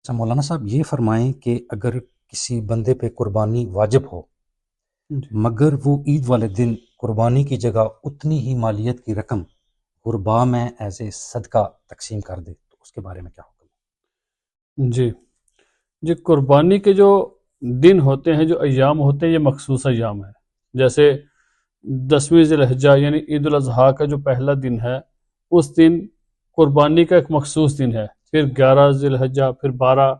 اچھا مولانا صاحب یہ فرمائیں کہ اگر کسی بندے پہ قربانی واجب ہو مگر وہ عید والے دن قربانی کی جگہ اتنی ہی مالیت کی رقم غربا میں ایز اے صدقہ تقسیم کر دے تو اس کے بارے میں کیا حکم ہے؟ جی قربانی کے جو دن ہوتے ہیں، جو ایام ہوتے ہیں، یہ مخصوص ایام ہے۔ جیسے 10ویں ذی الحجہ یعنی عید الاضحیٰ کا جو پہلا دن ہے، اس دن قربانی کا ایک مخصوص دن ہے۔ پھر 11 ذی الحجہ، پھر 12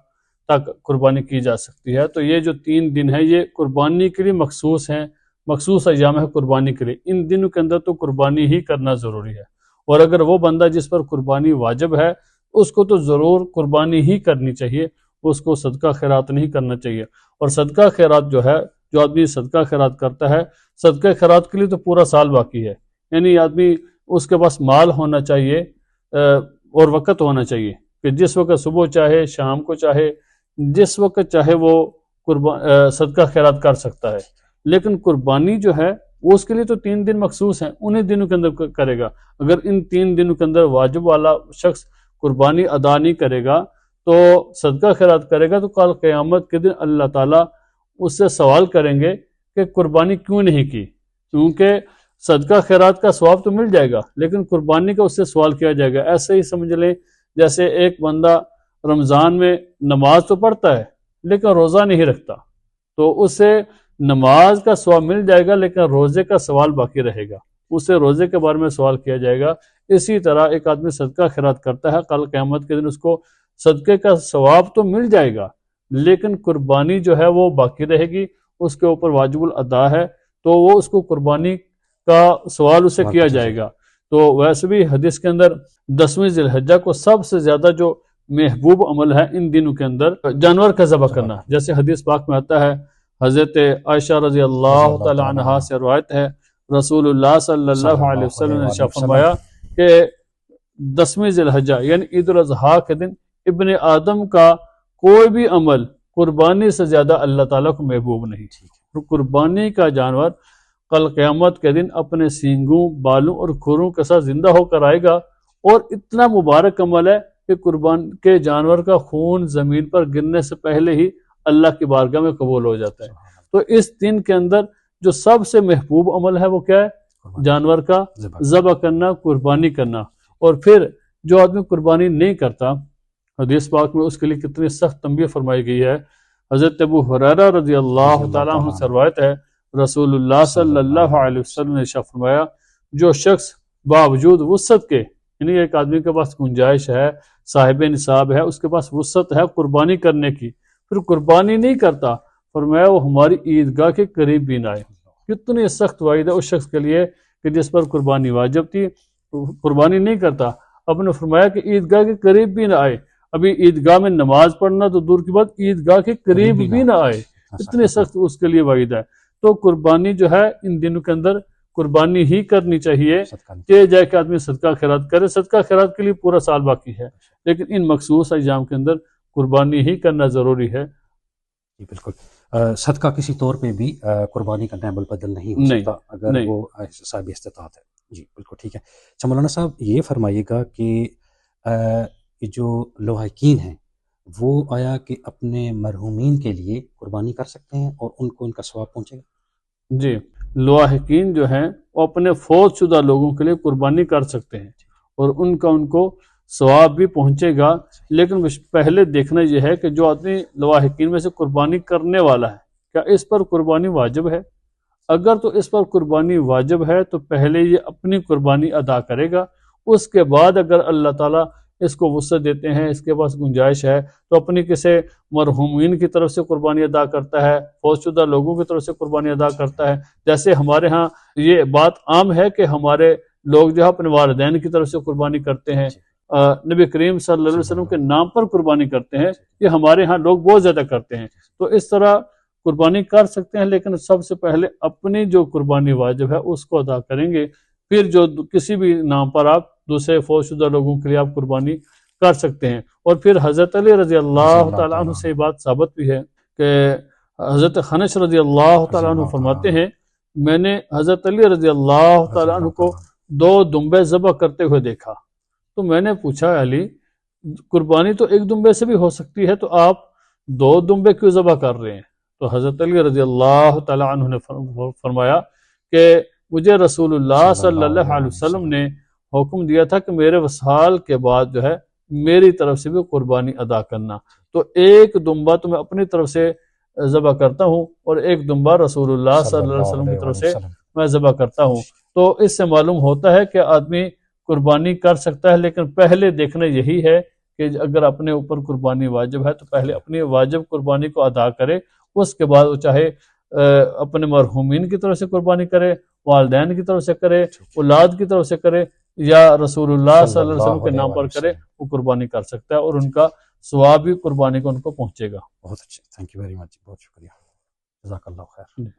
تک قربانی کی جا سکتی ہے۔ تو یہ جو 3 دن ہیں یہ قربانی کے لیے مخصوص ہیں، مخصوص ایام ہے قربانی کے لیے۔ ان دنوں کے اندر تو قربانی ہی کرنا ضروری ہے، اور اگر وہ بندہ جس پر قربانی واجب ہے اس کو تو ضرور قربانی ہی کرنی چاہیے، اس کو صدقہ خیرات نہیں کرنا چاہیے۔ اور صدقہ خیرات جو ہے، جو آدمی صدقہ خیرات کرتا ہے، صدقہ خیرات کے لیے تو پورا سال باقی ہے، یعنی آدمی اس کے پاس مال ہونا چاہیے اور وقت ہونا چاہیے کہ جس وقت صبح چاہے، شام کو چاہے، جس وقت چاہے وہ صدقہ خیرات کر سکتا ہے۔ لیکن قربانی جو ہے وہ اس کے لیے تو 3 دن مخصوص ہیں، انہیں دنوں کے اندر کرے گا۔ اگر ان 3 دنوں کے اندر واجب والا شخص قربانی ادا نہیں کرے گا تو صدقہ خیرات کرے گا تو کل قیامت کے دن اللہ تعالیٰ اس سے سوال کریں گے کہ قربانی کیوں نہیں کی، کیونکہ صدقہ خیرات کا ثواب تو مل جائے گا لیکن قربانی کا اس سے سوال کیا جائے گا۔ ایسے ہی سمجھ لیں جیسے ایک بندہ رمضان میں نماز تو پڑھتا ہے لیکن روزہ نہیں رکھتا، تو اس سے نماز کا ثواب مل جائے گا لیکن روزے کا سوال باقی رہے گا، اس سے روزے کے بارے میں سوال کیا جائے گا۔ اسی طرح ایک آدمی صدقہ خیرات کرتا ہے، کل قیامت کے دن اس کو صدقے کا ثواب تو مل جائے گا لیکن قربانی جو ہے وہ باقی رہے گی، اس کے اوپر واجب الادا ہے، تو وہ اس کو قربانی کا سوال اسے کیا جائے گا۔ تو ویسے بھی حدیث کے اندر 10ویں ذی الحجہ کو سب سے زیادہ جو محبوب عمل ہے ان دنوں کے اندر جانور کا ذبح کرنا، جیسے حدیث پاک میں آتا ہے، حضرت عائشہ رضی اللہ تعالی عنہا سے روایت ہے، رسول اللہ صلی اللہ علیہ وسلم نے ارشاد فرمایا کہ 10ویں ذی الحجہ یعنی عید الاضحیٰ کے دن ابن آدم کا کوئی بھی عمل قربانی سے زیادہ اللہ تعالیٰ کو محبوب نہیں۔ قربانی کا جانور کل قیامت کے دن اپنے سینگوں، بالوں اور کھروں کے ساتھ زندہ ہو کر آئے گا، اور اتنا مبارک عمل ہے کہ قربان کے جانور کا خون زمین پر گرنے سے پہلے ہی اللہ کی بارگاہ میں قبول ہو جاتا ہے۔ تو اس دن کے اندر جو سب سے محبوب عمل ہے وہ کیا ہے؟ جانور کا ذبح کرنا، قربانی کرنا۔ اور پھر جو آدمی قربانی نہیں کرتا، حدیث پاک میں اس کے لیے کتنی سخت تنبیہ فرمائی گئی ہے۔ حضرت ابو ہریرہ رضی اللہ تعالیٰ عنہ سے روایت ہے، رسول اللہ صلی اللہ علیہ وسلم نے ارشاد فرمایا، جو شخص باوجود وسعت کے، یعنی ایک آدمی کے پاس گنجائش ہے، صاحب نصاب ہے، اس کے پاس وسعت ہے قربانی کرنے کی، پھر قربانی نہیں کرتا، فرمایا وہ ہماری عیدگاہ کے قریب بھی نہ آئے۔ کتنی سخت وعید ہے اس شخص کے لیے کہ جس پر قربانی واجب تھی، قربانی نہیں کرتا، اب نے فرمایا کہ عیدگاہ کے قریب بھی نہ آئے۔ ابھی عیدگاہ میں نماز پڑھنا تو دور کی بات، عیدگاہ کے قریب بھی نہ آئے، اتنے سخت اس کے لیے وعید ہے۔ تو قربانی جو ہے ان دنوں کے اندر قربانی ہی کرنی چاہیے کہ جائے کہ آدمی صدقہ خیرات کرے، صدقہ خیرات کے لیے پورا سال باقی ہے، لیکن ان مخصوص ایام کے اندر قربانی ہی کرنا ضروری ہے۔ جی بالکل، صدقہ کسی طور پہ بھی قربانی کا نعم البدل نہیں ہو سکتا اگر وہ صاحب استطاعت ہے۔ جی بالکل ٹھیک ہے۔ اچھا مولانا صاحب یہ فرمائیے گا کہ جو لواحقین ہیں وہ آیا کہ اپنے مرحومین کے لیے قربانی کر سکتے ہیں اور ان کو ان کا ثواب پہنچے گا؟ جی لواحقین جو ہیں وہ اپنے فوت شدہ لوگوں کے لیے قربانی کر سکتے ہیں اور ان کو ثواب بھی پہنچے گا، لیکن پہلے دیکھنا یہ ہے کہ جو آدمی لواحقین میں سے قربانی کرنے والا ہے کیا اس پر قربانی واجب ہے؟ اگر تو اس پر قربانی واجب ہے تو پہلے یہ اپنی قربانی ادا کرے گا، اس کے بعد اگر اللہ تعالیٰ اس کو وسعت دیتے ہیں، اس کے پاس گنجائش ہے تو اپنی کسی مرحومین کی طرف سے قربانی ادا کرتا ہے، فوت شدہ لوگوں کی طرف سے قربانی ادا کرتا ہے۔ جیسے ہمارے ہاں یہ بات عام ہے کہ ہمارے لوگ جو ہے اپنے والدین کی طرف سے قربانی کرتے ہیں، نبی کریم صلی اللہ علیہ وسلم کے نام پر قربانی کرتے ہیں، یہ ہمارے ہاں لوگ بہت زیادہ کرتے ہیں۔ تو اس طرح قربانی کر سکتے ہیں، لیکن سب سے پہلے اپنی جو قربانی واجب ہے اس کو ادا کریں گے، پھر جو کسی بھی نام پر آپ دوسرے فوت شدہ لوگوں کے لیے آپ قربانی کر سکتے ہیں۔ اور پھر حضرت علی رضی اللہ تعالیٰ عنہ سے یہ بات ثابت بھی ہے کہ حضرت خنش رضی اللہ تعالیٰ عنہ فرماتے ہیں، میں نے حضرت علی رضی اللہ تعالیٰ عنہ کو 2 دمبے ذبح کرتے ہوئے دیکھا، تو میں نے پوچھا علی قربانی تو ایک دمبے سے بھی ہو سکتی ہے، تو آپ 2 دمبے کیوں ذبح کر رہے ہیں؟ تو حضرت علی رضی اللہ تعالیٰ عنہ نے فرمایا کہ مجھے رسول اللہ صلی اللہ علیہ وسلم نے حکم دیا تھا کہ میرے وصال کے بعد جو ہے میری طرف سے بھی قربانی ادا کرنا، تو ایک دمبا تو میں اپنی طرف سے ذبح کرتا ہوں اور ایک دمبا رسول اللہ صلی اللہ علیہ وسلم کی طرف سے میں ذبح کرتا ہوں۔ تو اس سے معلوم ہوتا ہے کہ آدمی قربانی کر سکتا ہے، لیکن پہلے دیکھنا یہی ہے کہ اگر اپنے اوپر قربانی واجب ہے تو پہلے اپنی واجب قربانی کو ادا کرے، اس کے بعد وہ چاہے اپنے مرحومین کی طرف سے قربانی کرے، والدین کی طرف سے کرے، اولاد کی طرف سے کرے، یا رسول اللہ صلی اللہ علیہ وسلم کے نام پر کرے، وہ قربانی کر سکتا ہے اور ان کا ثواب بھی قربانی کو ان کو پہنچے گا۔ بہت اچھے، تھینک یو ویری مچ، بہت شکریہ، جزاک اللہ خیر۔